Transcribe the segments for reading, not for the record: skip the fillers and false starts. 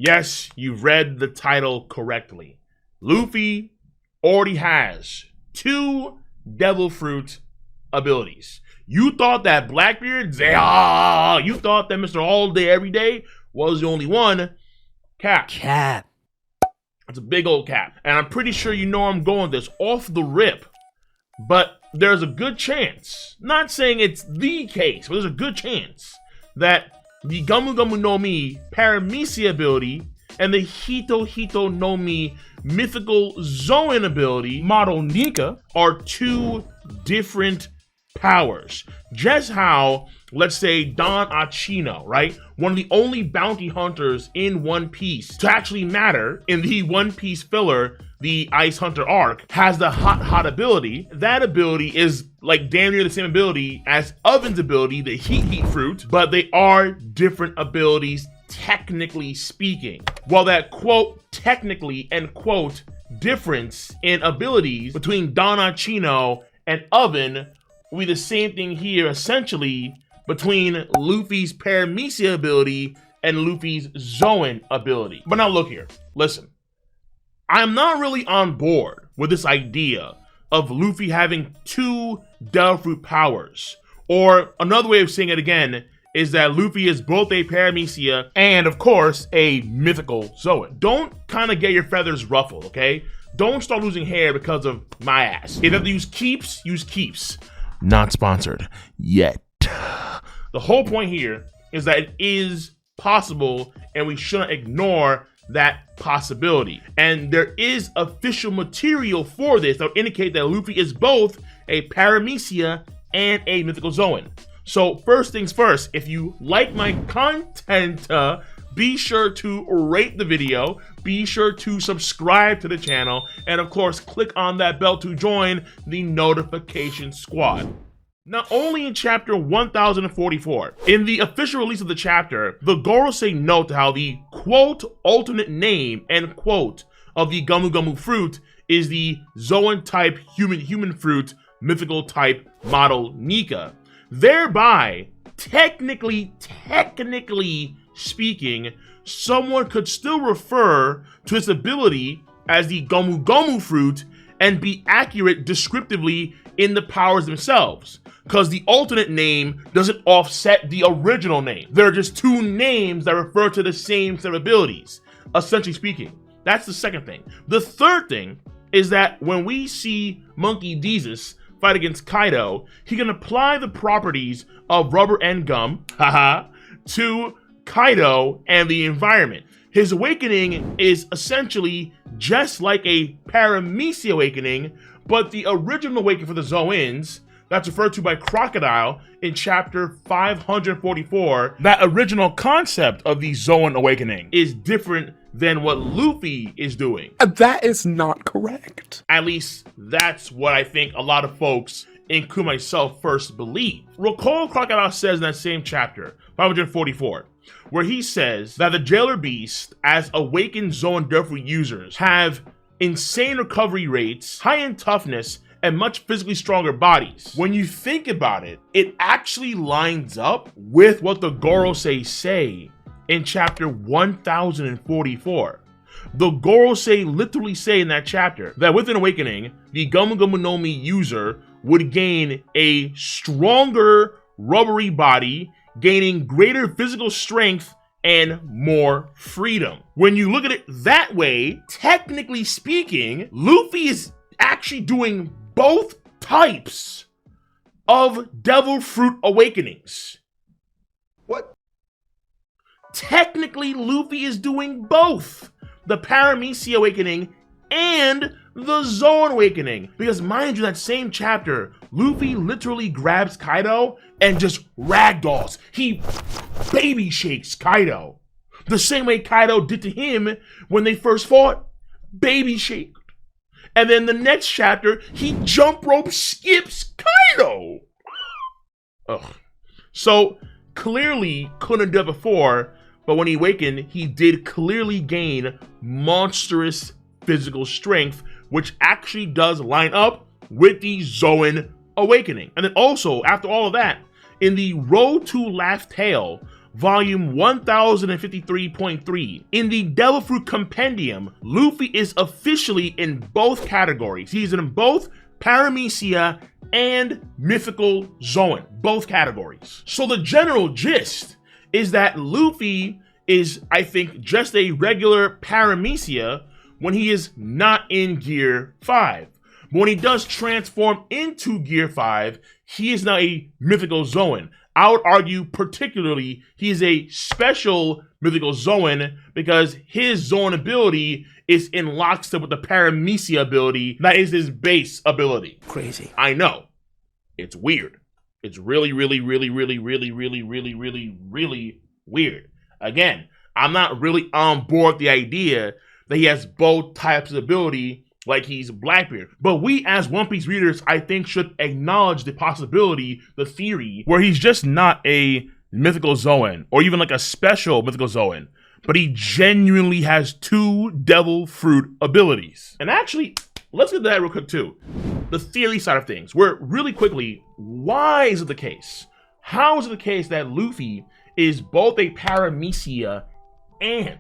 Yes, you've read the title correctly. Luffy already has 2 Devil Fruit abilities. You thought that Blackbeard, you thought that Mr. All Day Every Day was the only one. Cap. It's a big old cap. And I'm pretty sure you know I'm going this off the rip. But there's a good chance, not saying it's the case, but there's a good chance that the Gomu Gomu no Mi Paramecia ability and the Hito Hito no Mi Mythical Zoan ability, Model Nika, are 2 different powers. Just how, let's say, Don Achino, right? One of the only bounty hunters in One Piece to actually matter in the One Piece filler, the Ice Hunter arc, has the hot ability. That ability is like damn near the same ability as Oven's ability, the Heat Fruit, but they are different abilities technically speaking. While that quote technically end quote difference in abilities between Don Achino and Oven will be the same thing here essentially between Luffy's Paramecia ability and Luffy's Zoan ability. But now look here, listen. I'm not really on board with this idea of Luffy having 2 Devil Fruit powers. Or another way of saying it again is that Luffy is both a Paramecia and, of course, a mythical Zoan. Don't kind of get your feathers ruffled, okay? Don't start losing hair because of my ass. If you have to use keeps. Not sponsored yet. The whole point here is that it is possible and we shouldn't ignore that possibility. And there is official material for this that would indicate that Luffy is both a Paramecia and a mythical Zoan. So first things first, if you like my content, be sure to rate the video, be sure to subscribe to the channel, and of course click on that bell to join the notification squad. Not only in chapter 1044, in the official release of the chapter, the Gorosei note how the quote alternate name end quote of the Gomu Gomu fruit is the Zoan type human fruit mythical type model Nika. Thereby, technically speaking, someone could still refer to its ability as the Gomu Gomu fruit and be accurate descriptively in the powers themselves, because the alternate name doesn't offset the original name. There are just 2 names that refer to the same set of abilities, essentially speaking. That's the second thing. The third thing is that when we see Monkey Jesus fight against Kaido, he can apply the properties of rubber and gum, to Kaido and the environment. His awakening is essentially just like a Paramecia awakening, but the original awakening for the Zoans, that's referred to by Crocodile in chapter 544, that original concept of the Zoan awakening is different than what Luffy is doing. That is not correct. At least that's what I think a lot of folks, including myself, first believe. Recall Crocodile says in that same chapter, 544, where he says that the Jailer Beast, as awakened Zoan Devil users, have insane recovery rates, high in toughness, and much physically stronger bodies. When you think about it, it actually lines up with what the Gorosei say in chapter 1044. The Gorosei literally say in that chapter that with an awakening, the Gomu Gomu no Mi user would gain a stronger rubbery body, gaining greater physical strength and more freedom. When you look at it that way, technically speaking, Luffy is actually doing both types of Devil Fruit awakenings. What? Technically, Luffy is doing both the Paramecia awakening and the Zoan awakening. Because mind you, that same chapter, Luffy literally grabs Kaido and just ragdolls. He baby shakes Kaido. The same way Kaido did to him when they first fought. Baby shaked. And then the next chapter, he jump rope skips Kaido. Ugh. So clearly couldn't do it before, but when he awakened, he did clearly gain monstrous physical strength, which actually does line up with the Zoan awakening. And then also, after all of that, in the Road to Laugh Tale, volume 1053.3. In the Devil Fruit Compendium, Luffy is officially in both categories. He's in both Paramecia and Mythical Zoan, both categories. So the general gist is that Luffy is, I think, just a regular Paramecia when he is not in Gear 5. But when he does transform into Gear 5, he is now a Mythical Zoan. I would argue particularly he is a special Mythical Zoan because his Zoan ability is in lockstep with the Paramecia ability. That is his base ability. Crazy. I know. It's weird. It's really, really, really, really, really, really, really, really, really weird. Again, I'm not really on board with the idea that he has both types of ability like he's Blackbeard. But we as One Piece readers, I think, should acknowledge the possibility, the theory, where he's just not a Mythical Zoan or even like a special Mythical Zoan, but he genuinely has two Devil Fruit abilities. And actually, let's get to that real quick too. The theory side of things, where really quickly, why is it the case? How is it the case that Luffy is both a Paramecia and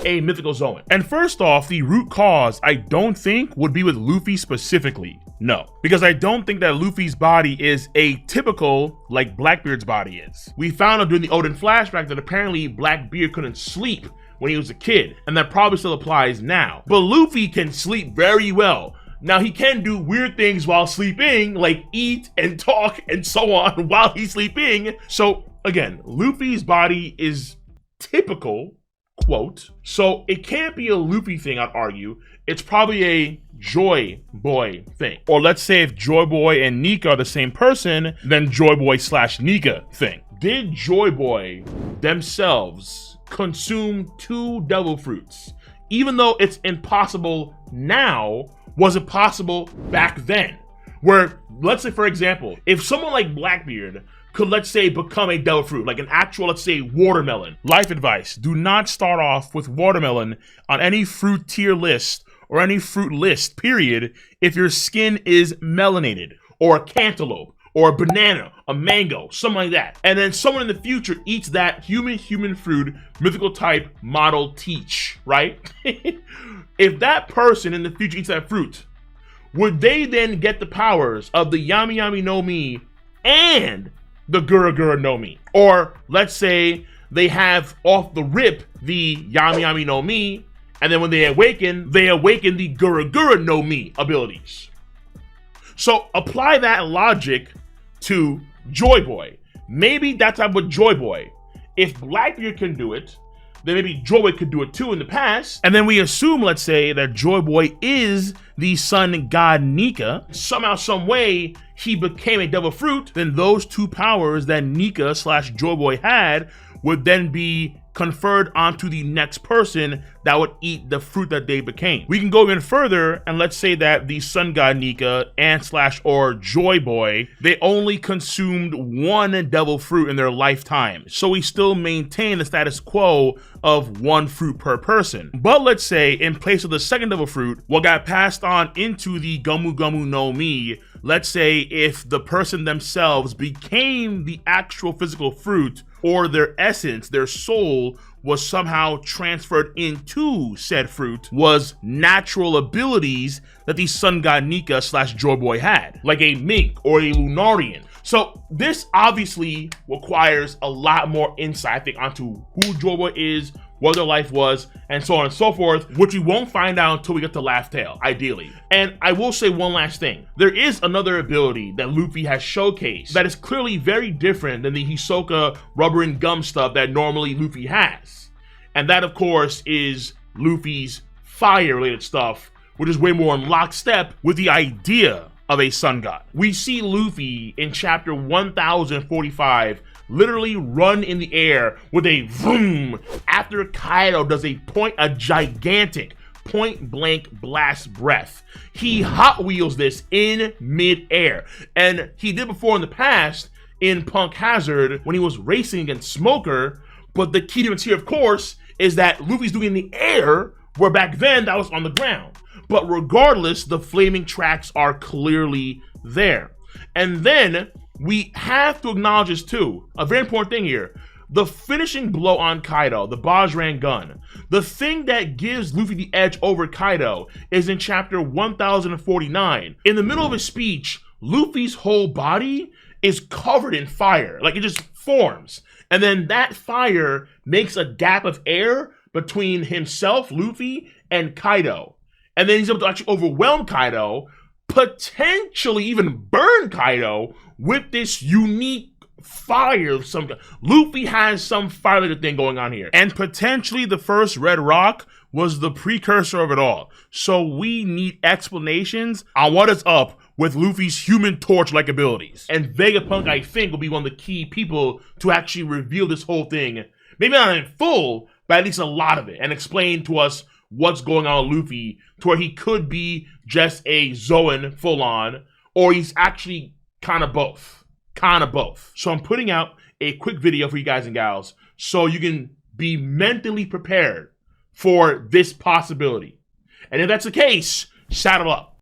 a Mythical Zoan? And first off, the root cause I don't think would be with Luffy specifically. No, because I don't think that Luffy's body is atypical like Blackbeard's body is. We found out during the Oden flashback that apparently Blackbeard couldn't sleep when he was a kid, and that probably still applies now. But Luffy can sleep very well. Now, he can do weird things while sleeping, like eat and talk and so on while he's sleeping. So again, Luffy's body is typical, quote, so it can't be a Luffy thing, I'd argue. It's probably a Joy Boy thing. Or let's say if Joy Boy and Nika are the same person, then Joy Boy / Nika thing. Did Joy Boy themselves consume two Devil Fruits? Even though it's impossible now, was it possible back then? Where, let's say for example, if someone like Blackbeard could, let's say, become a Devil Fruit, like an actual, let's say, watermelon. Life advice, do not start off with watermelon on any fruit tier list or any fruit list, period, if your skin is melanated, or a cantaloupe, or a banana, a mango, something like that. And then someone in the future eats that human fruit, mythical type model teach, right? If that person in the future eats that fruit, would they then get the powers of the Yami Yami no Mi and the Gura Gura no Mi? Or let's say they have off the rip the Yami Yami no Mi, and then when they awaken the Gura Gura no Mi abilities. So apply that logic to Joy Boy. Maybe that's how with Joy Boy. If Blackbeard can do it, then maybe Joy Boy could do it too in the past. And then we assume, let's say, that Joy Boy is the sun god Nika. Somehow, some way, he became a Devil Fruit. Then those two powers that Nika / Joy Boy had would then be conferred onto the next person that would eat the fruit that they became. We can go even further and let's say that the sun god Nika and / or Joy Boy, they only consumed one Devil Fruit in their lifetime. So we still maintain the status quo of one fruit per person. But let's say in place of the second Devil Fruit, what got passed on into the Gomu Gomu no Mi, let's say if the person themselves became the actual physical fruit, or their essence, their soul, was somehow transferred into said fruit, was natural abilities that the sun god Nika / Joy Boy had, like a mink or a Lunarian. So this obviously requires a lot more insight, I think, onto who Joy Boy is, what their life was, and so on and so forth, which we won't find out until we get to Laugh Tale, ideally. And I will say one last thing. There is another ability that Luffy has showcased that is clearly very different than the Hisoka rubber and gum stuff that normally Luffy has. And that, of course, is Luffy's fire-related stuff, which is way more in lockstep with the idea of a sun god. We see Luffy in chapter 1045 literally run in the air with a vroom after Kaido does a gigantic point-blank blast breath. He Hot Wheels this in mid-air, and he did before in the past in Punk Hazard when he was racing against Smoker. But the key difference here, of course, is that Luffy's doing it in the air, where back then that was on the ground. But regardless, the flaming tracks are clearly there. And then we have to acknowledge this too. A very important thing here. The finishing blow on Kaido, the Bajran gun. The thing that gives Luffy the edge over Kaido is in chapter 1049. In the middle of his speech, Luffy's whole body is covered in fire. Like, it just forms. And then that fire makes a gap of air between himself, Luffy, and Kaido. And then he's able to actually overwhelm Kaido, potentially even burn Kaido with this unique fire of some kind. Luffy has some fire thing going on here. And potentially the first Red Rock was the precursor of it all. So we need explanations on what is up with Luffy's Human Torch-like abilities. And Vegapunk, I think, will be one of the key people to actually reveal this whole thing. Maybe not in full, but at least a lot of it. And explain to us what's going on with Luffy to where he could be just a Zoan full-on, or he's actually kind of both. Kind of both. So I'm putting out a quick video for you guys and gals so you can be mentally prepared for this possibility. And if that's the case, saddle up.